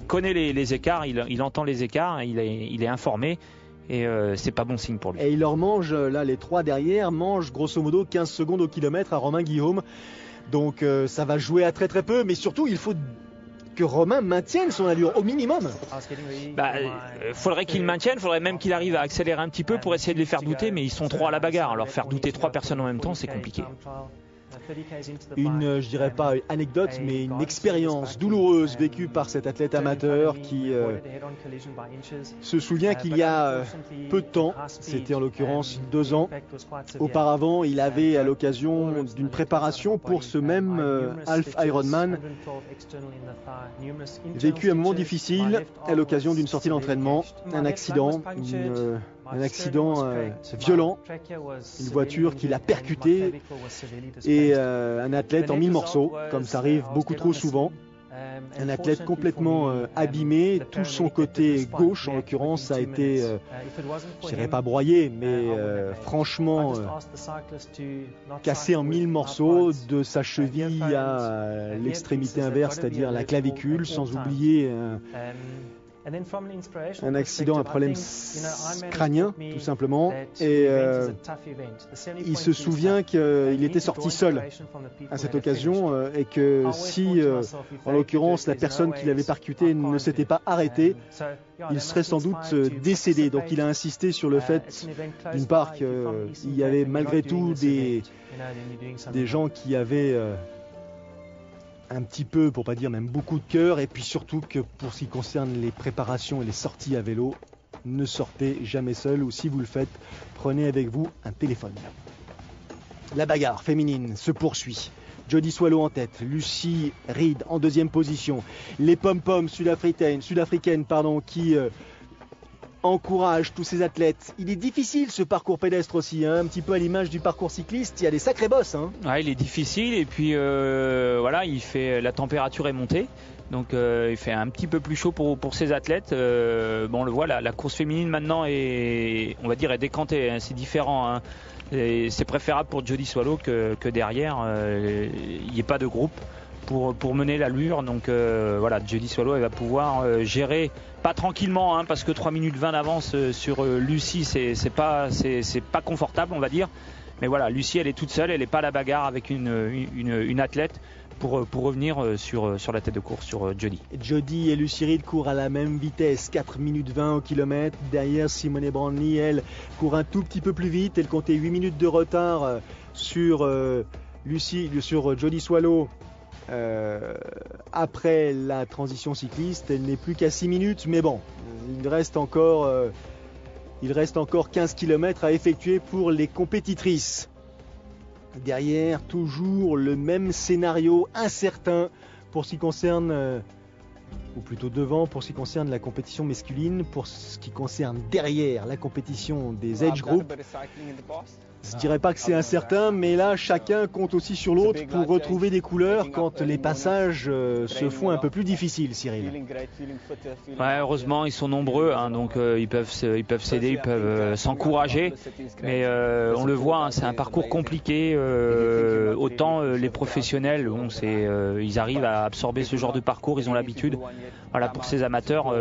Speaker 2: connaît les écarts, il entend les écarts, il est informé. Et c'est pas bon signe pour lui.
Speaker 1: Et il leur mange, là les trois derrière, mangent grosso modo 15 secondes au kilomètre à Romain Guillaume. Donc ça va jouer à très très peu, mais surtout il faut que Romain maintienne son allure au minimum.
Speaker 2: Faudrait qu'il maintienne, faudrait même qu'il arrive à accélérer un petit peu pour essayer de les faire douter, mais ils sont trois à la bagarre. Alors faire douter trois personnes en même temps, c'est compliqué.
Speaker 1: Une, je dirais pas une anecdote, mais une expérience douloureuse vécue par cet athlète amateur qui se souvient qu'il y a peu de temps, c'était en l'occurrence 2 ans, auparavant, il avait à l'occasion d'une préparation pour ce même Half Ironman vécu un moment difficile à l'occasion d'une sortie d'entraînement, un accident, violent, une voiture qui l'a percuté et un athlète en 1000 morceaux, comme ça arrive beaucoup trop souvent. Un athlète complètement abîmé, tout son côté gauche en l'occurrence a été, je dirais pas broyé, mais franchement cassé en 1000 morceaux, de sa cheville à l'extrémité inverse, c'est-à-dire la clavicule, sans oublier un accident, un problème crânien tout simplement, et il se souvient qu'il était sorti seul à cette occasion et que si en l'occurrence la personne qui l'avait percuté ne s'était pas arrêtée, il serait sans doute décédé. Donc il a insisté sur le fait d'une part qu'il y avait malgré tout des gens qui avaient un petit peu, pour pas dire même beaucoup de cœur, et puis surtout que pour ce qui concerne les préparations et les sorties à vélo, ne sortez jamais seul, ou si vous le faites, prenez avec vous un téléphone. La bagarre féminine se poursuit. Jody Swallow en tête, Lucy Reed en deuxième position, les pom-poms sud-africaines qui encourage tous ces athlètes. Il est difficile ce parcours pédestre aussi, hein, un petit peu à l'image du parcours cycliste. Il y a des sacrés bosses. Hein.
Speaker 2: Ouais, il est difficile et puis voilà, la température est montée. Donc il fait un petit peu plus chaud pour ces athlètes. On le voit, la course féminine maintenant est décantée. Hein, c'est différent. Hein. C'est préférable pour Jody Swallow que derrière, il n'y ait pas de groupe pour mener l'allure. Donc Jody Swallow, elle va pouvoir gérer, pas tranquillement, hein, parce que 3 minutes 20 d'avance sur Lucie, c'est pas confortable, on va dire. Mais voilà, Lucie, elle est toute seule, elle n'est pas à la bagarre avec une athlète pour revenir sur la tête de course, sur Jody.
Speaker 1: Jody et Lucie Reed courent à la même vitesse, 4 minutes 20 au kilomètre. Derrière, Simone Brandley, elle, court un tout petit peu plus vite. Elle comptait 8 minutes de retard sur Jody Swallow. Après la transition cycliste, elle n'est plus qu'à 6 minutes. Mais bon, il reste encore 15 km à effectuer pour les compétitrices. Derrière, toujours le même scénario incertain pour ce qui concerne, ou plutôt devant, pour ce qui concerne la compétition masculine. Pour ce qui concerne derrière la compétition des age group, je dirais pas que c'est incertain, mais là chacun compte aussi sur l'autre pour retrouver des couleurs quand les passages se font un peu plus difficiles, Cyril.
Speaker 2: Ouais, heureusement ils sont nombreux, hein, donc ils peuvent s'aider, ils peuvent s'encourager, mais on le voit, hein, c'est un parcours compliqué. Autant les professionnels, ils arrivent à absorber ce genre de parcours, ils ont l'habitude. Voilà, pour ces amateurs,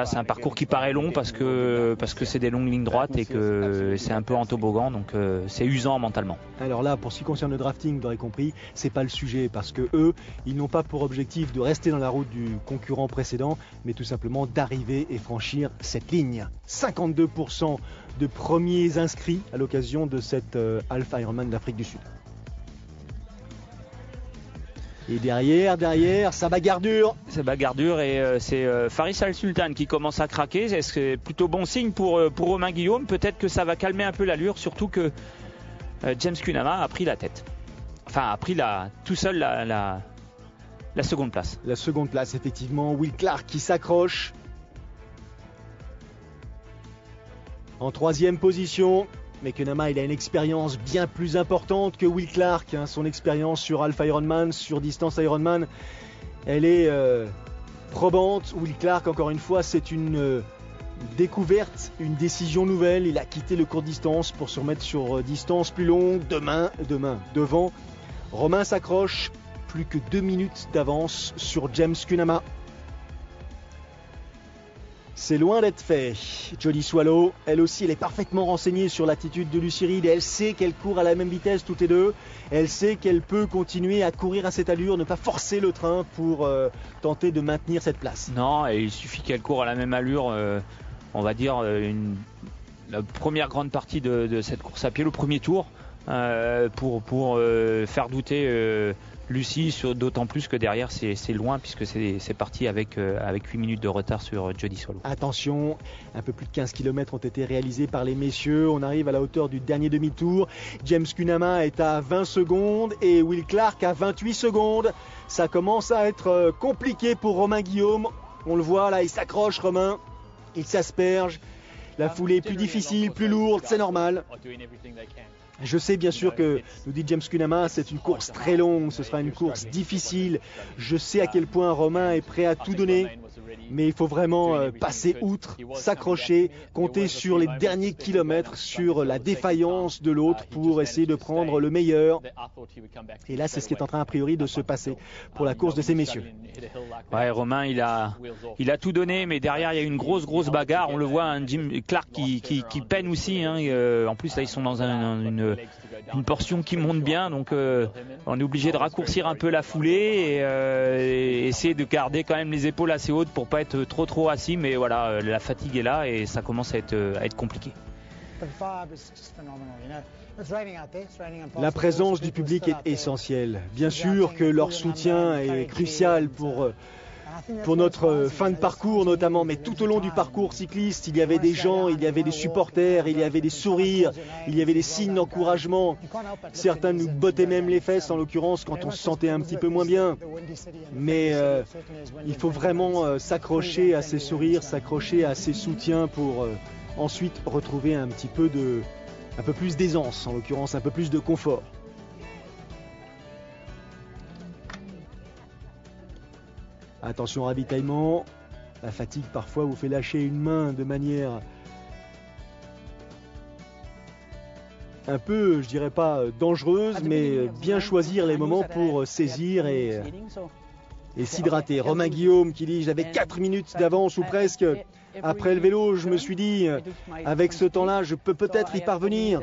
Speaker 2: c'est un parcours qui paraît long parce que c'est des longues lignes droites et que c'est un peu en toboggan, donc c'est usant mentalement.
Speaker 1: Alors là, pour ce qui concerne le drafting, vous l'aurez compris, c'est pas le sujet parce que eux, ils n'ont pas pour objectif de rester dans la route du concurrent précédent, mais tout simplement d'arriver et franchir cette ligne. 52% de premiers inscrits à l'occasion de cette Alpha Ironman d'Afrique du Sud. Et derrière, ça bagarre dur.
Speaker 2: Ça bagarre dur et c'est Faris Al-Sultan qui commence à craquer. C'est plutôt bon signe pour Romain Guillaume. Peut-être que ça va calmer un peu l'allure, surtout que James Cunnama a pris la tête. Enfin, a pris tout seul la seconde place.
Speaker 1: La seconde place, effectivement. Will Clark qui s'accroche. En troisième position. Mais Cunnama, il a une expérience bien plus importante que Will Clark. Hein. Son expérience sur Alpha Ironman, sur distance Ironman, elle est probante. Will Clark, encore une fois, c'est une découverte, une décision nouvelle. Il a quitté le court distance pour se remettre sur distance plus longue. Devant, Romain s'accroche. Plus que 2 minutes d'avance sur James Cunnama. C'est loin d'être fait. Jody Swallow, elle aussi, elle est parfaitement renseignée sur l'attitude de Lucie Reed. Elle sait qu'elle court à la même vitesse toutes les deux. Elle sait qu'elle peut continuer à courir à cette allure, ne pas forcer le train pour tenter de maintenir cette place.
Speaker 2: Non, il suffit qu'elle court à la même allure, on va dire la première grande partie de cette course à pied, le premier tour, pour faire douter Lucie, d'autant plus que derrière c'est loin puisque c'est parti avec 8 minutes de retard sur Jody Swallow.
Speaker 1: Attention, un peu plus de 15 km ont été réalisés par les messieurs. On arrive à la hauteur du dernier demi-tour. James Cunnama est à 20 secondes et Will Clark à 28 secondes. Ça commence à être compliqué pour Romain Guillaume. On le voit là, il s'accroche Romain, il s'asperge. La foulée est plus difficile, plus lourde, c'est normal. Je sais bien sûr que, nous dit James Cunnama, c'est une course très longue, ce sera une course difficile. Je sais à quel point Romain est prêt à tout donner, mais il faut vraiment passer outre, s'accrocher, compter sur les derniers kilomètres, sur la défaillance de l'autre pour essayer de prendre le meilleur. Et là, c'est ce qui est en train a priori de se passer pour la course de ces messieurs.
Speaker 2: Ouais, Romain, il a tout donné, mais derrière il y a une grosse bagarre. On le voit, hein, Jim Clark qui peine aussi. Hein, en plus, là, ils sont dans une portion qui monte bien, donc on est obligé de raccourcir un peu la foulée et essayer de garder quand même les épaules assez hautes pour pas être trop assis. Mais voilà, la fatigue est là et ça commence à être compliqué.
Speaker 1: La présence du public est essentielle. Bien sûr que leur soutien est crucial pour pour notre fin de parcours notamment, mais tout au long du parcours cycliste, il y avait des gens, il y avait des supporters, il y avait des sourires, il y avait des signes d'encouragement. Certains nous bottaient même les fesses, en l'occurrence, quand on se sentait un petit peu moins bien. Mais il faut vraiment s'accrocher à ces sourires, s'accrocher à ces soutiens pour ensuite retrouver un peu plus d'aisance, en l'occurrence un peu plus de confort. Attention au ravitaillement, la fatigue parfois vous fait lâcher une main de manière un peu, je dirais pas dangereuse, mais bien choisir les moments pour saisir et s'hydrater. Romain Guillaume qui dit j'avais 4 minutes d'avance ou presque. Après le vélo, je me suis dit avec ce temps-là, je peux peut-être y parvenir.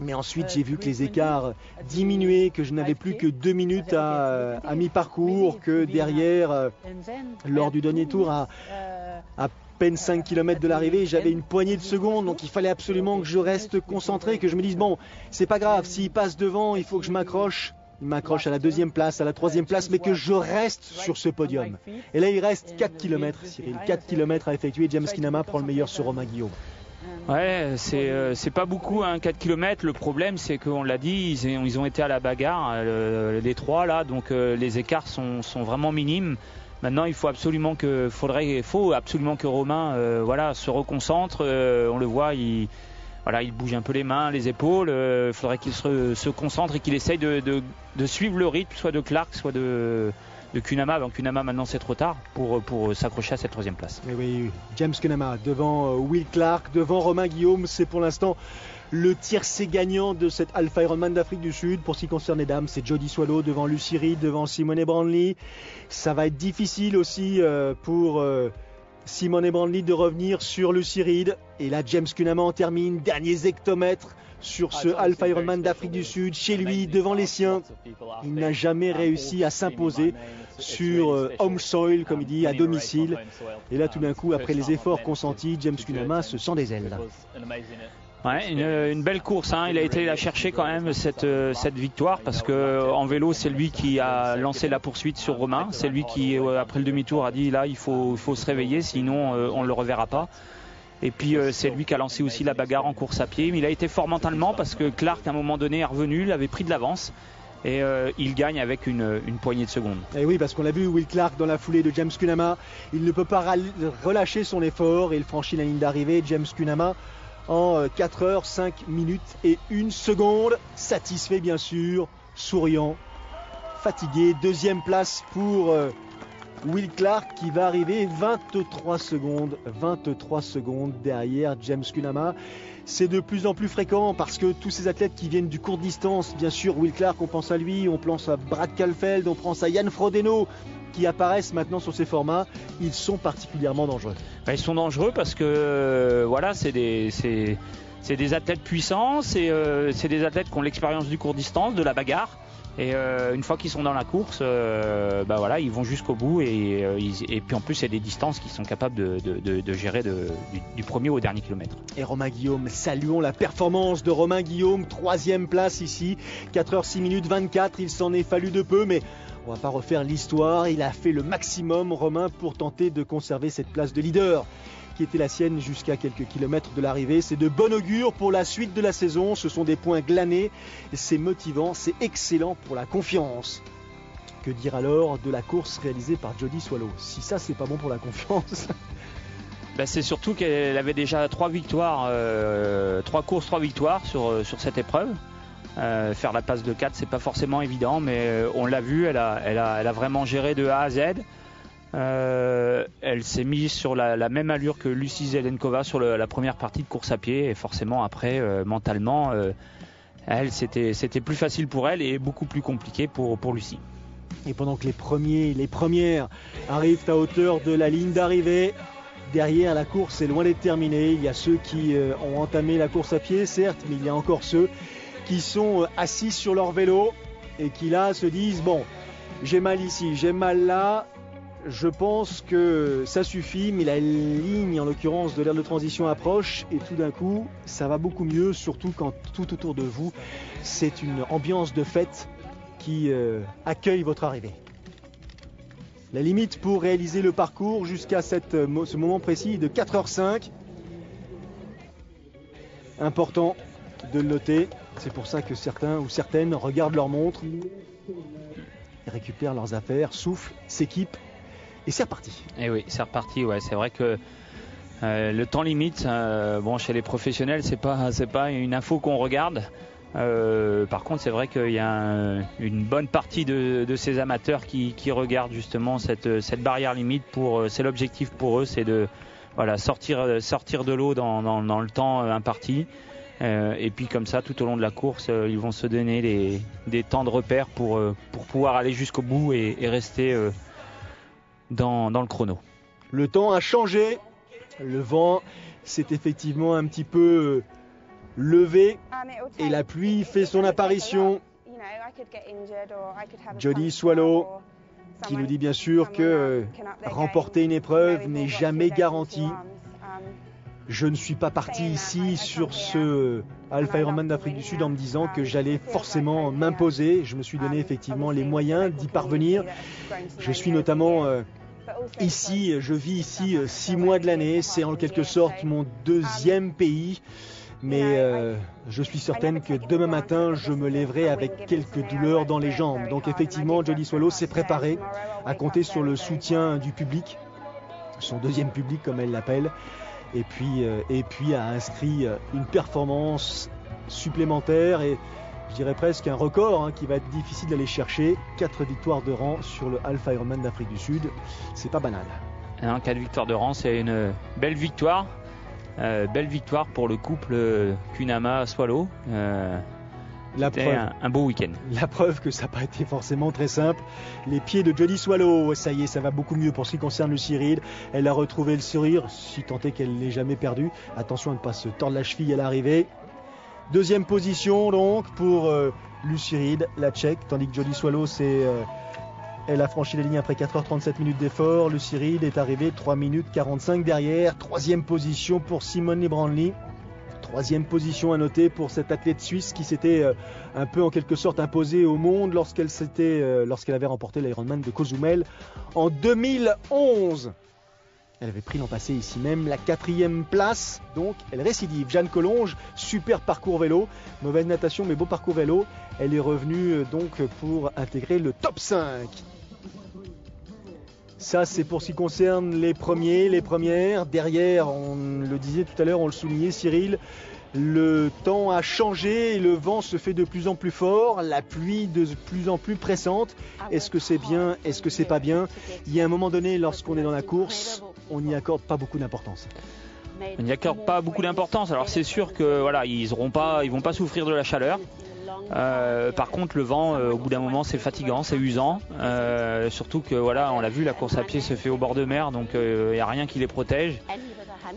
Speaker 1: Mais ensuite, j'ai vu que les écarts diminuaient, que je n'avais plus que 2 minutes à mi-parcours, que derrière, lors du dernier tour, à peine 5 km de l'arrivée, j'avais une poignée de secondes, donc il fallait absolument que je reste concentré, que je me dise bon, c'est pas grave, s'il passe devant, il faut que je m'accroche. Il m'accroche à la 2e place, à la 3e place, mais que je reste sur ce podium. Et là, il reste 4 km, Cyril. 4 km à effectuer. James Kinama prend le meilleur sur Romain Guillaume.
Speaker 2: Ouais, c'est pas beaucoup, 4 km. Le problème, c'est qu'on l'a dit, ils ont été à la bagarre, les trois là, donc les écarts sont vraiment minimes. Maintenant, il faut absolument que Romain se reconcentre. On le voit, il bouge un peu les mains, les épaules. Il faudrait qu'il se concentre et qu'il essaye de suivre le rythme, soit de Clark, soit de Kunama. Donc Kunama, maintenant, c'est trop tard pour s'accrocher à cette 3e place.
Speaker 1: Et oui, James Kunama devant Will Clark, devant Romain Guillaume. C'est pour l'instant le tiercé gagnant de cette Alpha Ironman d'Afrique du Sud. Pour ce qui concerne les dames, c'est Jody Swallow devant Lucy Reed, devant Simone Brandley. Ça va être difficile aussi pour Simone Brandley de revenir sur Lucy Reed. Et là, James Kunama en termine, dernier hectomètre sur ce Alpha Ironman d'Afrique du Sud, chez lui, devant les siens. Il n'a jamais réussi à s'imposer sur home soil, comme il dit, à domicile. Et là, tout d'un coup, après les efforts consentis, James Kunama se sent des ailes.
Speaker 2: Ouais, une belle course, hein. Il a été la chercher quand même cette victoire parce que en vélo c'est lui qui a lancé la poursuite sur Romain, c'est lui qui après le demi-tour a dit là il faut se réveiller sinon on ne le reverra pas. Et puis c'est lui qui a lancé aussi la bagarre en course à pied, mais il a été fort mentalement parce que Clark à un moment donné est revenu, il avait pris de l'avance. Et il gagne avec une poignée de secondes.
Speaker 1: Et oui, parce qu'on l'a vu, Will Clark dans la foulée de James Kunama, il ne peut pas relâcher son effort et il franchit la ligne d'arrivée. James Kunama en 4 heures, 5 minutes et 1 seconde. Satisfait bien sûr, souriant, fatigué. 2e place pour Will Clark qui va arriver 23 secondes derrière James Kunama. C'est de plus en plus fréquent parce que tous ces athlètes qui viennent du court distance, bien sûr Will Clark, on pense à lui, on pense à Brad Kalfeld, on pense à Jan Frodeno qui apparaissent maintenant sur ces formats, ils sont particulièrement dangereux.
Speaker 2: Ils sont dangereux parce que c'est des athlètes puissants, c'est des athlètes qui ont l'expérience du court distance, de la bagarre. Et une fois qu'ils sont dans la course, ils vont jusqu'au bout et puis en plus c'est des distances qu'ils sont capables de gérer du premier au dernier kilomètre.
Speaker 1: Et Romain Guillaume, saluons la performance de Romain Guillaume, 3e place ici, 4 heures 6 minutes 24, il s'en est fallu de peu mais on va pas refaire l'histoire, il a fait le maximum Romain pour tenter de conserver cette place de leader qui était la sienne jusqu'à quelques kilomètres de l'arrivée. C'est de bon augure pour la suite de la saison. Ce sont des points glanés, c'est motivant, c'est excellent pour la confiance. Que dire alors de la course réalisée par Jody Swallow? Si ça, c'est pas bon pour la confiance.
Speaker 2: C'est surtout qu'elle avait déjà 3 victoires, 3 courses, 3 victoires sur cette épreuve. Faire la passe de 4, c'est pas forcément évident, mais on l'a vu, elle a vraiment géré de A à Z. Elle s'est mise sur la même allure que Lucie Zelenkova sur la première partie de course à pied et forcément après mentalement c'était plus facile pour elle et beaucoup plus compliqué pour Lucie.
Speaker 1: Et pendant que les premières arrivent à hauteur de la ligne d'arrivée, derrière la course est loin d'être terminée. Il y a ceux qui ont entamé la course à pied certes, mais il y a encore ceux qui sont assis sur leur vélo et qui là se disent bon, j'ai mal ici, j'ai mal là. Je pense que ça suffit, mais la ligne, en l'occurrence de l'aire de transition, approche et tout d'un coup, ça va beaucoup mieux, surtout quand tout autour de vous, c'est une ambiance de fête qui accueille votre arrivée. La limite pour réaliser le parcours jusqu'à ce moment précis de 4h05. Important de le noter. C'est pour ça que certains ou certaines regardent leur montre, récupèrent leurs affaires, soufflent, s'équipent et c'est reparti.
Speaker 2: Et oui, c'est reparti. Ouais, c'est vrai que le temps limite, chez les professionnels, c'est pas une info qu'on regarde. Par contre, c'est vrai qu'il y a une bonne partie de ces amateurs qui regardent justement cette barrière limite. C'est l'objectif pour eux, c'est de sortir de l'eau dans le temps imparti. Et puis comme ça, tout au long de la course, ils vont se donner des temps de repère pour pouvoir aller jusqu'au bout et rester dans le chrono.
Speaker 1: Le temps a changé. Le vent s'est effectivement un petit peu levé et la pluie fait son apparition. Jody Swallow qui nous dit bien sûr que remporter une épreuve n'est jamais garanti. Je ne suis pas parti ici sur ce Alpha Ironman d'Afrique du Sud en me disant que j'allais forcément m'imposer. Je me suis donné effectivement les moyens d'y parvenir. Je suis notamment ici, je vis ici 6 mois de l'année. C'est en quelque sorte mon deuxième pays. Mais je suis certaine que demain matin, je me lèverai avec quelques douleurs dans les jambes. Donc effectivement, Jody Swallow s'est préparée à compter sur le soutien du public, son deuxième public comme elle l'appelle, et puis a inscrit une performance supplémentaire et je dirais presque un record qui va être difficile d'aller chercher. 4 victoires de rang sur le Alpha Ironman d'Afrique du Sud, c'est pas banal.
Speaker 2: 4 victoires de rang, c'est une belle victoire. Belle victoire pour le couple Kunama-Swallow. C'était un beau week-end.
Speaker 1: La preuve que ça n'a pas été forcément très simple. Les pieds de Jody Swallow, ça y est, ça va beaucoup mieux pour ce qui concerne Lucy Reed. Elle a retrouvé le sourire, si tant est qu'elle ne l'ait jamais perdu. Attention à ne pas se tordre la cheville à l'arrivée. Deuxième position donc pour Lucy Reed, la Tchèque, tandis que Jody Swallow elle a franchi la ligne après 4h37 minutes d'effort. Lucy Reed est arrivée 3 minutes 45 derrière. Troisième position pour Simone Librandly. Troisième position à noter pour cette athlète suisse qui s'était un peu en quelque sorte imposée au monde lorsqu'elle avait remporté l'Ironman de Cozumel en 2011. Elle avait pris l'an passé ici même la 4e place, donc elle récidive. Jeanne Collonges, super parcours vélo, mauvaise natation mais beau parcours vélo. Elle est revenue donc pour intégrer le top 5. Ça c'est pour ce qui concerne les premières. Derrière, on le disait tout à l'heure, on le soulignait Cyril, le temps a changé et le vent se fait de plus en plus fort, la pluie de plus en plus pressante. Est-ce que c'est bien, est-ce que c'est pas bien? Il y a un moment donné, lorsqu'on est dans la course, on n'y accorde pas beaucoup d'importance.
Speaker 2: On n'y accorde pas beaucoup d'importance. Alors c'est sûr que ils vont pas souffrir de la chaleur. Par contre, le vent, au bout d'un moment, c'est fatigant, c'est usant. Surtout que on l'a vu, la course à pied se fait au bord de mer, donc il n'y a rien qui les protège.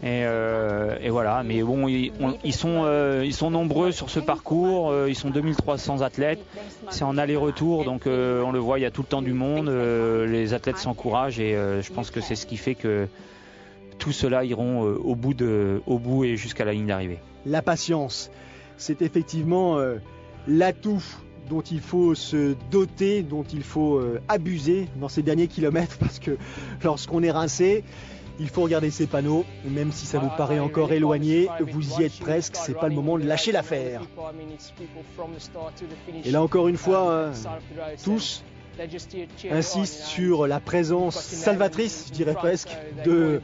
Speaker 2: Et voilà. Mais bon, ils sont nombreux sur ce parcours. Ils sont 2300 athlètes. C'est en aller-retour, donc on le voit, il y a tout le temps du monde. Les athlètes s'encouragent et je pense que c'est ce qui fait que tous ceux-là iront au bout et jusqu'à la ligne d'arrivée.
Speaker 1: La patience, c'est effectivement l'atout dont il faut se doter, dont il faut abuser dans ces derniers kilomètres, parce que lorsqu'on est rincé, il faut regarder ces panneaux, même si ça vous paraît encore éloigné, vous y êtes presque, c'est pas le moment de lâcher l'affaire. Et là encore une fois, tous insistent sur la présence salvatrice, je dirais presque, de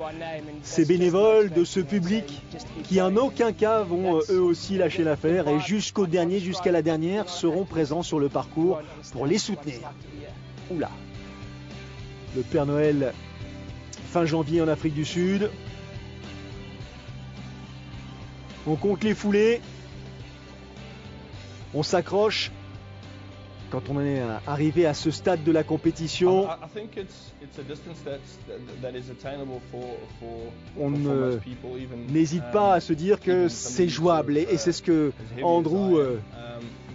Speaker 1: ces bénévoles, de ce public qui en aucun cas vont eux aussi lâcher l'affaire et jusqu'au dernier, jusqu'à la dernière, seront présents sur le parcours pour les soutenir. Oula, le Père Noël fin janvier en Afrique du Sud. On compte les foulées, on s'accroche. Quand on est arrivé à ce stade de la compétition, on n'hésite pas à se dire que c'est jouable. Et c'est ce que Andrew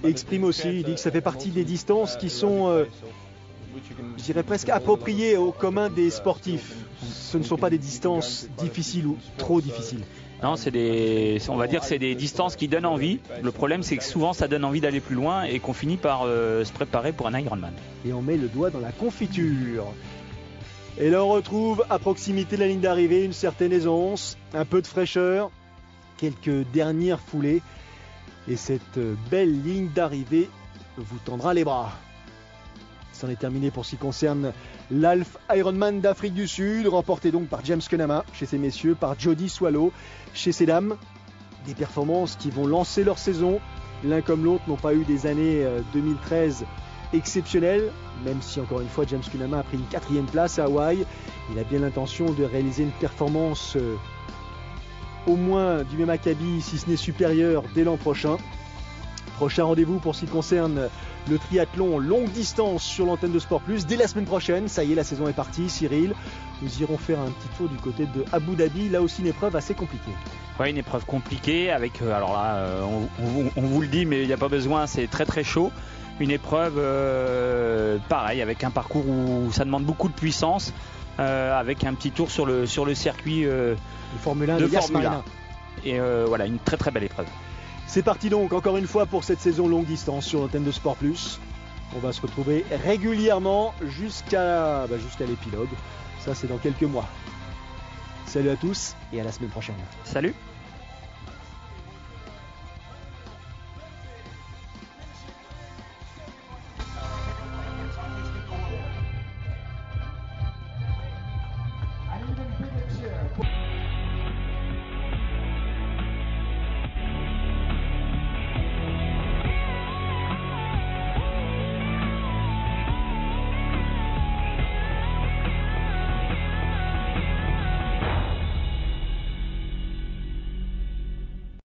Speaker 1: exprime aussi. Il dit que ça fait partie des distances qui sont, je dirais presque appropriées au commun des sportifs. Ce ne sont pas des distances difficiles ou trop difficiles.
Speaker 2: Non, on va dire que c'est des distances qui donnent envie. Le problème, c'est que souvent, ça donne envie d'aller plus loin et qu'on finit par se préparer pour un Ironman.
Speaker 1: Et on met le doigt dans la confiture. Et là on retrouve à proximité de la ligne d'arrivée une certaine aisance, un peu de fraîcheur, quelques dernières foulées. Et cette belle ligne d'arrivée vous tendra les bras. C'en est terminé pour ce qui concerne l'Alf Ironman d'Afrique du Sud, remporté donc par James Kenama chez ces messieurs, par Jody Swallow chez ces dames. Des performances qui vont lancer leur saison. L'un comme l'autre n'ont pas eu des années 2013 exceptionnelles, même si encore une fois James Kenama a pris une 4e place à Hawaï. Il a bien l'intention de réaliser une performance au moins du même acabit, si ce n'est supérieur, dès l'an prochain. Prochain rendez-vous pour ce qui concerne le triathlon longue distance sur l'antenne de Sport Plus dès la semaine prochaine. Ça y est, la saison est partie. Cyril, nous irons faire un petit tour du côté de Abu Dhabi. Là aussi une épreuve assez compliquée.
Speaker 2: Ouais, une épreuve compliquée avec, alors là, on vous le dit, mais il n'y a pas besoin, c'est très très chaud. Une épreuve pareil, avec un parcours où ça demande beaucoup de puissance, avec un petit tour sur le circuit
Speaker 1: de Formule 1
Speaker 2: de
Speaker 1: Yas
Speaker 2: Formule 1.
Speaker 1: Marina.
Speaker 2: Et voilà, une très très belle épreuve.
Speaker 1: C'est parti donc, encore une fois, pour cette saison longue distance sur l'antenne de Sport Plus. On va se retrouver régulièrement jusqu'à l'épilogue. Ça, c'est dans quelques mois. Salut à tous et à la semaine prochaine.
Speaker 2: Salut!